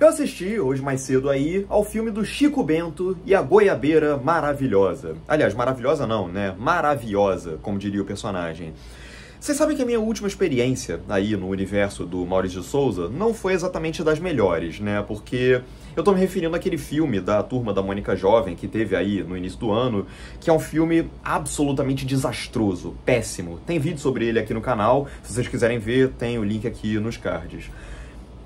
Eu assisti hoje mais cedo aí ao filme do Chico Bento e a Goiabeira Maravilhosa. Aliás, maravilhosa não, né? Maraviosa, como diria o personagem. Vocês sabem que a minha última experiência aí no universo do Maurício de Souza não foi exatamente das melhores, né? Porque eu tô me referindo àquele filme da Turma da Mônica Jovem que teve aí no início do ano, que é um filme absolutamente desastroso, péssimo. Tem vídeo sobre ele aqui no canal, se vocês quiserem ver, tem o link aqui nos cards.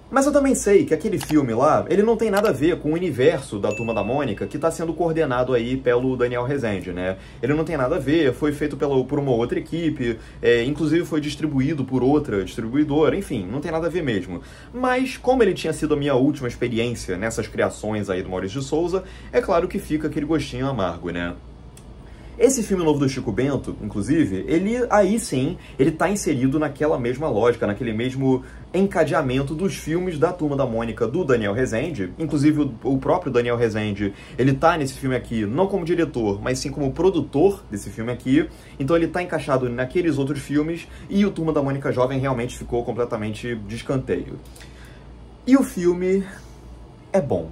Mas eu também sei que aquele filme lá, ele não tem nada a ver com o universo da Turma da Mônica que está sendo coordenado aí pelo Daniel Rezende, né? Ele não tem nada a ver, foi feito por uma outra equipe, inclusive foi distribuído por outra distribuidora, enfim, não tem nada a ver mesmo. Mas, como ele tinha sido a minha última experiência nessas criações aí do Maurício de Souza, é claro que fica aquele gostinho amargo, né? Esse filme novo do Chico Bento, inclusive, aí sim, ele tá inserido naquela mesma lógica, naquele mesmo encadeamento dos filmes da Turma da Mônica do Daniel Rezende. Inclusive, o próprio Daniel Rezende, ele tá nesse filme aqui, não como diretor, mas sim como produtor desse filme aqui. Então ele tá encaixado naqueles outros filmes e o Turma da Mônica Jovem realmente ficou completamente de escanteio. E o filme é bom.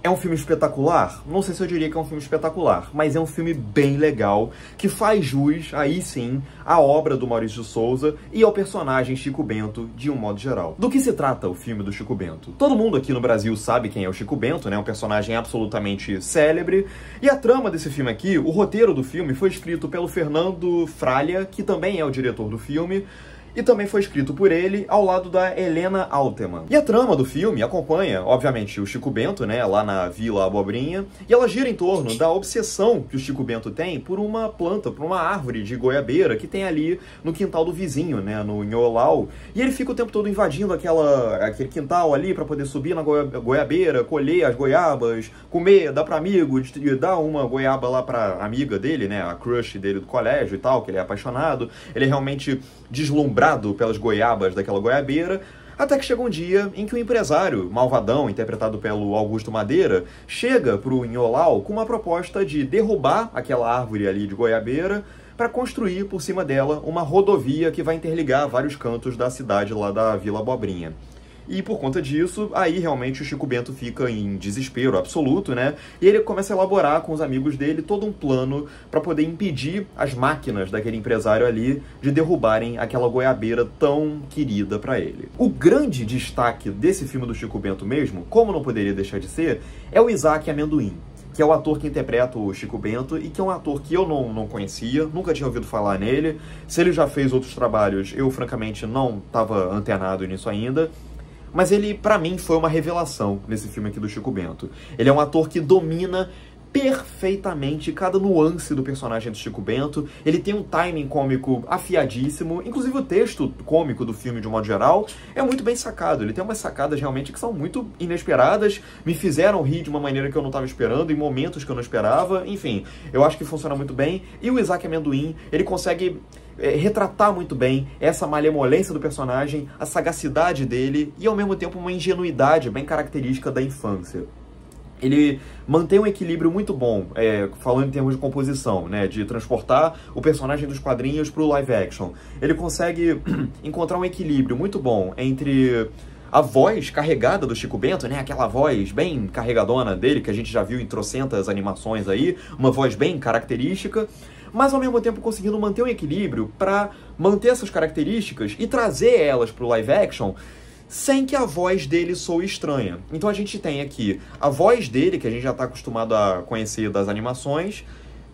É um filme espetacular? Não sei se eu diria que é um filme espetacular, mas é um filme bem legal, que faz jus, aí sim, à obra do Maurício de Souza e ao personagem Chico Bento, de um modo geral. Do que se trata o filme do Chico Bento? Todo mundo aqui no Brasil sabe quem é o Chico Bento, né? Um personagem absolutamente célebre. E a trama desse filme aqui, o roteiro do filme, foi escrito pelo Fernando Fralha, que também é o diretor do filme, e também foi escrito por ele, ao lado da Helena Alteman. E a trama do filme acompanha, obviamente, o Chico Bento, né, lá na Vila Abobrinha, e ela gira em torno da obsessão que o Chico Bento tem por uma planta, por uma árvore de goiabeira que tem ali no quintal do vizinho, né, no Nholau. E ele fica o tempo todo invadindo aquele quintal ali para poder subir na goiabeira, colher as goiabas, comer, dar para amigo, dar uma goiaba lá para amiga dele, né, a crush dele do colégio e tal, que ele é apaixonado. Ele é realmente deslumbrado pelas goiabas daquela goiabeira, até que chega um dia em que o empresário malvadão, interpretado pelo Augusto Madeira, chega pro Nholau com uma proposta de derrubar aquela árvore ali de goiabeira para construir por cima dela uma rodovia que vai interligar vários cantos da cidade lá da Vila Abobrinha. E por conta disso, aí realmente o Chico Bento fica em desespero absoluto, né? E ele começa a elaborar com os amigos dele todo um plano para poder impedir as máquinas daquele empresário ali de derrubarem aquela goiabeira tão querida para ele. O grande destaque desse filme do Chico Bento mesmo, como não poderia deixar de ser, é o Isaac Amendoim, que é o ator que interpreta o Chico Bento e que é um ator que eu não conhecia, nunca tinha ouvido falar nele. Se ele já fez outros trabalhos, eu francamente não estava antenado nisso ainda. Mas ele, pra mim, foi uma revelação nesse filme aqui do Chico Bento. Ele é um ator que domina perfeitamente cada nuance do personagem do Chico Bento. Ele tem um timing cômico afiadíssimo. Inclusive o texto cômico do filme, de um modo geral, é muito bem sacado. Ele tem umas sacadas realmente que são muito inesperadas, me fizeram rir de uma maneira que eu não estava esperando, em momentos que eu não esperava. Enfim, eu acho que funciona muito bem. E o Isaac Amendoim, ele consegue retratar muito bem essa malemolência do personagem, a sagacidade dele e, ao mesmo tempo, uma ingenuidade bem característica da infância. Ele mantém um equilíbrio muito bom, falando em termos de composição, né, de transportar o personagem dos quadrinhos para o live action. Ele consegue encontrar um equilíbrio muito bom entre a voz carregada do Chico Bento, né, aquela voz bem carregadona dele, que a gente já viu em trocentas animações aí, uma voz bem característica, mas ao mesmo tempo conseguindo manter um equilíbrio para manter essas características e trazer elas para o live action sem que a voz dele soe estranha. Então a gente tem aqui a voz dele, que a gente já está acostumado a conhecer das animações,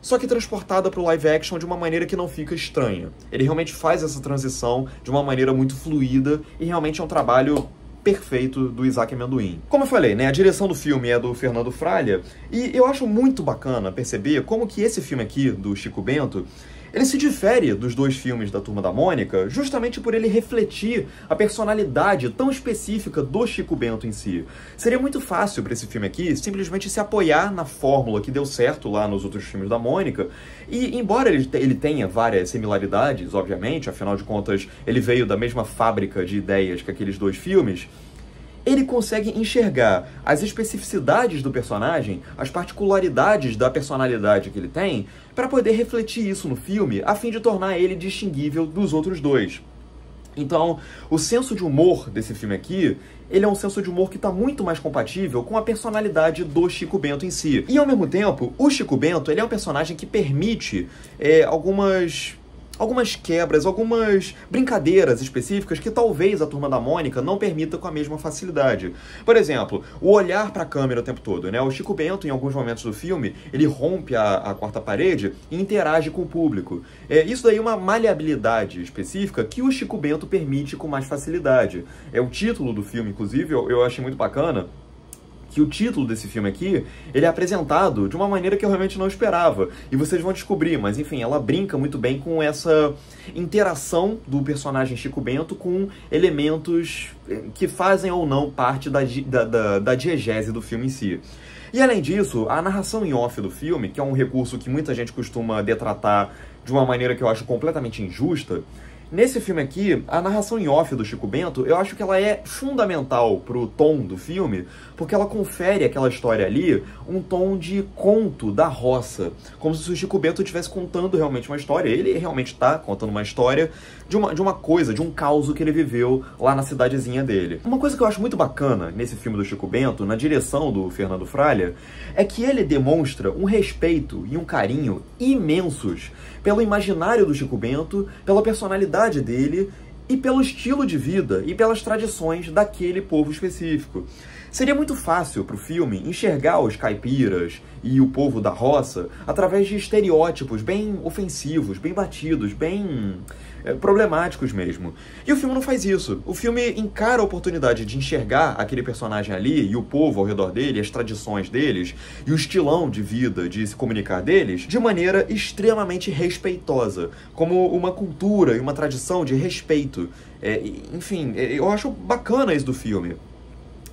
só que transportada para o live action de uma maneira que não fica estranha. Ele realmente faz essa transição de uma maneira muito fluida e realmente é um trabalho perfeito do Isaac Amendoim. Como eu falei, né, a direção do filme é do Fernando Fralha, e eu acho muito bacana perceber como que esse filme aqui, do Chico Bento, ele se difere dos dois filmes da Turma da Mônica justamente por ele refletir a personalidade tão específica do Chico Bento em si. Seria muito fácil para esse filme aqui simplesmente se apoiar na fórmula que deu certo lá nos outros filmes da Mônica, e embora ele tenha várias similaridades, obviamente, afinal de contas ele veio da mesma fábrica de ideias que aqueles dois filmes, ele consegue enxergar as especificidades do personagem, as particularidades da personalidade que ele tem, para poder refletir isso no filme, a fim de tornar ele distinguível dos outros dois. Então, o senso de humor desse filme aqui, ele é um senso de humor que está muito mais compatível com a personalidade do Chico Bento em si. E, ao mesmo tempo, o Chico Bento, ele é um personagem que permite algumas quebras, algumas brincadeiras específicas que talvez a Turma da Mônica não permita com a mesma facilidade. Por exemplo, o olhar para a câmera o tempo todo, né? O Chico Bento, em alguns momentos do filme, ele rompe a quarta parede e interage com o público. Isso daí é uma maleabilidade específica que o Chico Bento permite com mais facilidade. O título do filme, inclusive, eu achei muito bacana, que o título desse filme aqui, ele é apresentado de uma maneira que eu realmente não esperava. E vocês vão descobrir, mas enfim, ela brinca muito bem com essa interação do personagem Chico Bento com elementos que fazem ou não parte da diegese do filme em si. E além disso, a narração em off do filme, que é um recurso que muita gente costuma detratar de uma maneira que eu acho completamente injusta, nesse filme aqui, a narração em off do Chico Bento, eu acho que ela é fundamental pro tom do filme, porque ela confere àquela história ali um tom de conto da roça, como se o Chico Bento estivesse contando realmente uma história. Ele realmente está contando uma história de uma coisa, de um caos que ele viveu lá na cidadezinha dele. Uma coisa que eu acho muito bacana nesse filme do Chico Bento, na direção do Fernando Fralha, é que ele demonstra um respeito e um carinho imensos pelo imaginário do Chico Bento, pela personalidade dele e pelo estilo de vida e pelas tradições daquele povo específico. Seria muito fácil para o filme enxergar os caipiras e o povo da roça através de estereótipos bem ofensivos, bem batidos, bem problemáticos mesmo. E o filme não faz isso. O filme encara a oportunidade de enxergar aquele personagem ali e o povo ao redor dele, as tradições deles e o estilão de vida, de se comunicar deles, de maneira extremamente respeitosa, como uma cultura e uma tradição de respeito. Enfim, eu acho bacana isso do filme.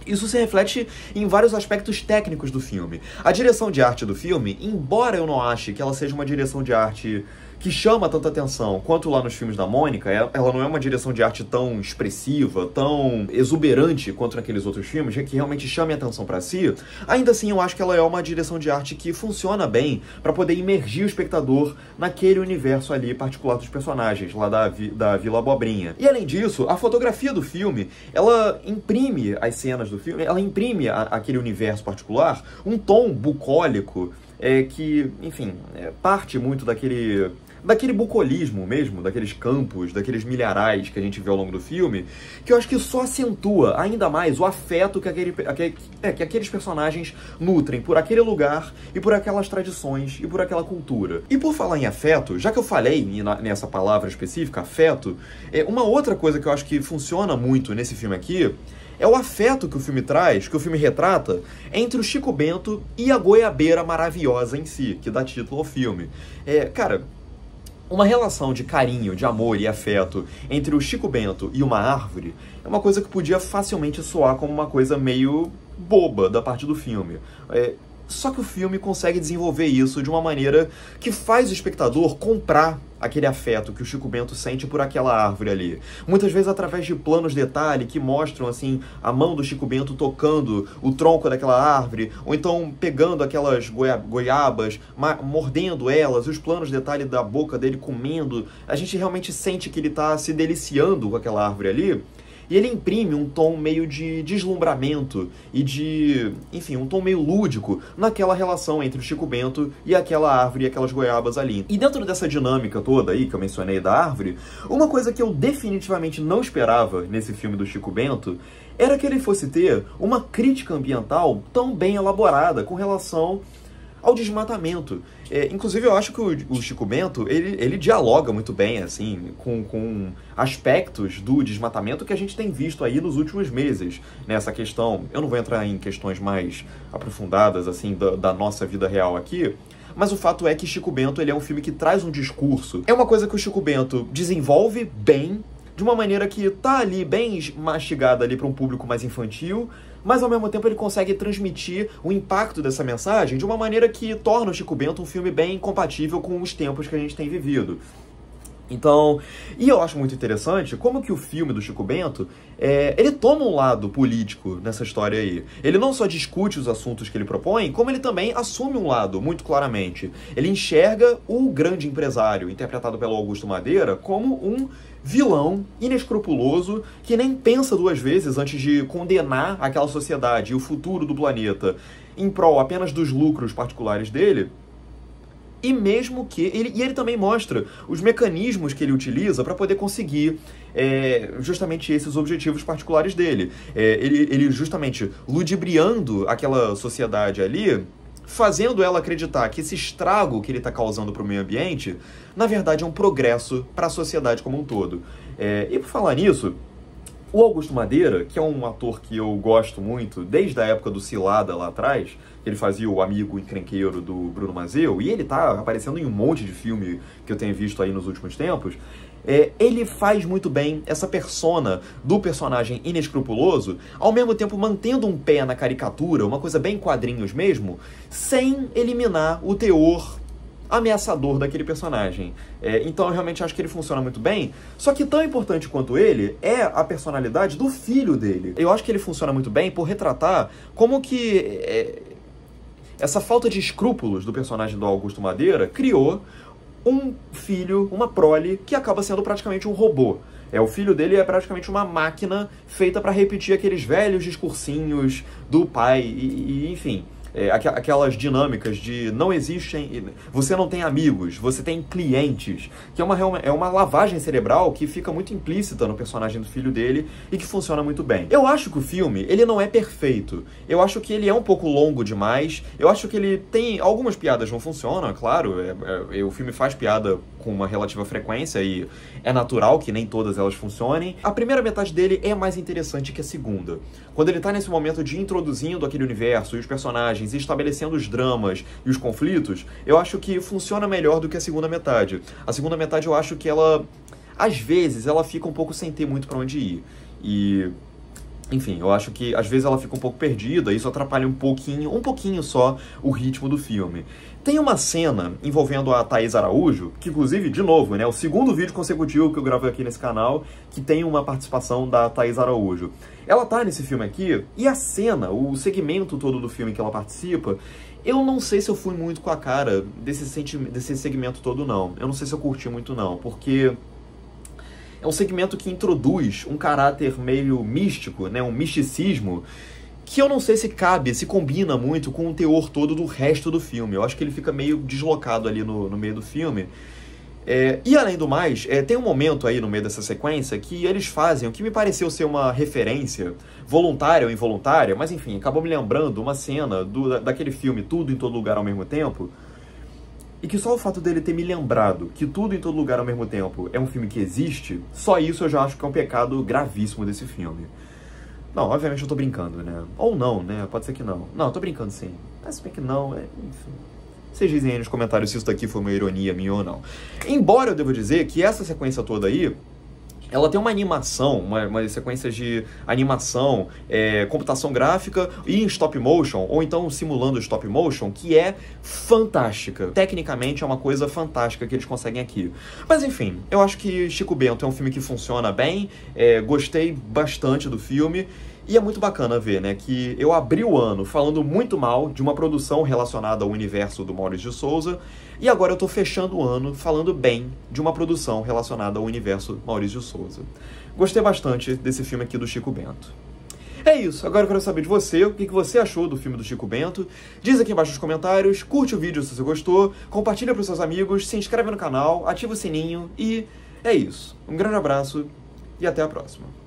Isso se reflete em vários aspectos técnicos do filme. A direção de arte do filme, embora eu não ache que ela seja uma direção de arte que chama tanta atenção quanto lá nos filmes da Mônica, ela não é uma direção de arte tão expressiva, tão exuberante quanto naqueles outros filmes, que realmente chame a atenção para si, ainda assim eu acho que ela é uma direção de arte que funciona bem para poder imergir o espectador naquele universo ali particular dos personagens, lá da Vila Abobrinha. E além disso, a fotografia do filme, ela imprime as cenas do filme, ela imprime aquele universo particular um tom bucólico, que, enfim, parte muito daquele bucolismo mesmo, daqueles campos, daqueles milharais que a gente vê ao longo do filme, que eu acho que só acentua ainda mais o afeto que aqueles personagens nutrem por aquele lugar e por aquelas tradições e por aquela cultura. E por falar em afeto, já que eu falei nessa palavra específica, afeto, uma outra coisa que eu acho que funciona muito nesse filme aqui é o afeto que o filme traz, que o filme retrata, entre o Chico Bento e a goiabeira maravilhosa em si, que dá título ao filme. Cara, uma relação de carinho, de amor e afeto entre o Chico Bento e uma árvore é uma coisa que podia facilmente soar como uma coisa meio boba da parte do filme. Só que o filme consegue desenvolver isso de uma maneira que faz o espectador comprar aquele afeto que o Chico Bento sente por aquela árvore ali. Muitas vezes através de planos detalhe que mostram, assim, a mão do Chico Bento tocando o tronco daquela árvore, ou então pegando aquelas goiabas, mordendo elas, os planos detalhe da boca dele comendo. A gente realmente sente que ele está se deliciando com aquela árvore ali. E ele imprime um tom meio de deslumbramento e de, enfim, um tom meio lúdico naquela relação entre o Chico Bento e aquela árvore e aquelas goiabas ali. E dentro dessa dinâmica toda aí que eu mencionei da árvore, uma coisa que eu definitivamente não esperava nesse filme do Chico Bento era que ele fosse ter uma crítica ambiental tão bem elaborada com relação ao desmatamento. Inclusive, eu acho que o Chico Bento, ele dialoga muito bem, assim, com aspectos do desmatamento que a gente tem visto aí nos últimos meses, nessa questão. Eu não vou entrar em questões mais aprofundadas, assim, da nossa vida real aqui, mas o fato é que Chico Bento, ele é um filme que traz um discurso. É uma coisa que o Chico Bento desenvolve bem, de uma maneira que tá ali bem mastigada ali para um público mais infantil, mas ao mesmo tempo ele consegue transmitir o impacto dessa mensagem de uma maneira que torna o Chico Bento um filme bem compatível com os tempos que a gente tem vivido. Então, e eu acho muito interessante como que o filme do Chico Bento, ele toma um lado político nessa história aí. Ele não só discute os assuntos que ele propõe, como ele também assume um lado, muito claramente. Ele enxerga o grande empresário, interpretado pelo Augusto Madeira, como um vilão inescrupuloso que nem pensa duas vezes antes de condenar aquela sociedade e o futuro do planeta em prol apenas dos lucros particulares dele. E mesmo que... ele também mostra os mecanismos que ele utiliza para poder conseguir justamente esses objetivos particulares dele. Ele justamente ludibriando aquela sociedade ali, fazendo ela acreditar que esse estrago que ele está causando para o meio ambiente, na verdade é um progresso para a sociedade como um todo. E por falar nisso, o Augusto Madeira, que é um ator que eu gosto muito, desde a época do Cilada lá atrás, ele fazia o amigo encrenqueiro do Bruno Mazzeo, e ele tá aparecendo em um monte de filme que eu tenho visto aí nos últimos tempos, ele faz muito bem essa persona do personagem inescrupuloso, ao mesmo tempo mantendo um pé na caricatura, uma coisa bem quadrinhos mesmo, sem eliminar o teor ameaçador daquele personagem. Então eu realmente acho que ele funciona muito bem, só que tão importante quanto ele é a personalidade do filho dele. Eu acho que ele funciona muito bem por retratar como que essa falta de escrúpulos do personagem do Augusto Madeira criou um filho, uma prole, que acaba sendo praticamente um robô. O filho dele é praticamente uma máquina feita para repetir aqueles velhos discursinhos do pai, enfim... aquelas dinâmicas de não existem, você não tem amigos, você tem clientes, que é uma lavagem cerebral que fica muito implícita no personagem do filho dele e que funciona muito bem. Eu acho que o filme, ele não é perfeito, eu acho que ele é um pouco longo demais, eu acho que ele tem... algumas piadas não funcionam, é claro, o filme faz piada com uma relativa frequência e é natural que nem todas elas funcionem. A primeira metade dele é mais interessante que a segunda. Quando ele tá nesse momento de introduzindo aquele universo e os personagens, e estabelecendo os dramas e os conflitos, eu acho que funciona melhor do que a segunda metade. A segunda metade eu acho que ela, às vezes, ela fica um pouco sem ter muito pra onde ir. E... enfim, eu acho que às vezes ela fica um pouco perdida e isso atrapalha um pouquinho só o ritmo do filme. Tem uma cena envolvendo a Thaís Araújo, que inclusive, de novo, né, o segundo vídeo consecutivo que eu gravo aqui nesse canal, que tem uma participação da Thaís Araújo. Ela tá nesse filme aqui, e a cena, o segmento todo do filme que ela participa, eu não sei se eu fui muito com a cara desse segmento todo, não. Eu não sei se eu curti muito, não, porque... é um segmento que introduz um caráter meio místico, né, um misticismo, que eu não sei se cabe, se combina muito com o teor todo do resto do filme. Eu acho que ele fica meio deslocado ali no meio do filme. E além do mais, tem um momento aí no meio dessa sequência que eles fazem o que me pareceu ser uma referência, voluntária ou involuntária, mas enfim, acabou me lembrando uma cena daquele filme Tudo em Todo Lugar ao Mesmo Tempo, e que só o fato dele ter me lembrado que Tudo em Todo Lugar ao Mesmo Tempo é um filme que existe, só isso eu já acho que é um pecado gravíssimo desse filme. Não, obviamente eu tô brincando, né? Ou não, né? Pode ser que não. Não, eu tô brincando sim. Mas se bem que não, enfim. Vocês dizem aí nos comentários se isso daqui foi uma ironia minha ou não. Embora eu devo dizer que essa sequência toda aí, ela tem uma animação, uma sequência de animação, computação gráfica e em stop motion, ou então simulando stop motion, que é fantástica. Tecnicamente é uma coisa fantástica que eles conseguem aqui. Mas enfim, eu acho que Chico Bento é um filme que funciona bem, gostei bastante do filme, e é muito bacana ver, né, que eu abri o ano falando muito mal de uma produção relacionada ao universo do Maurício de Souza, e agora eu tô fechando o ano falando bem de uma produção relacionada ao universo Maurício de Souza. Gostei bastante desse filme aqui do Chico Bento. É isso, agora eu quero saber de você, o que você achou do filme do Chico Bento. Diz aqui embaixo nos comentários, curte o vídeo se você gostou, compartilha para os seus amigos, se inscreve no canal, ativa o sininho e é isso. Um grande abraço e até a próxima.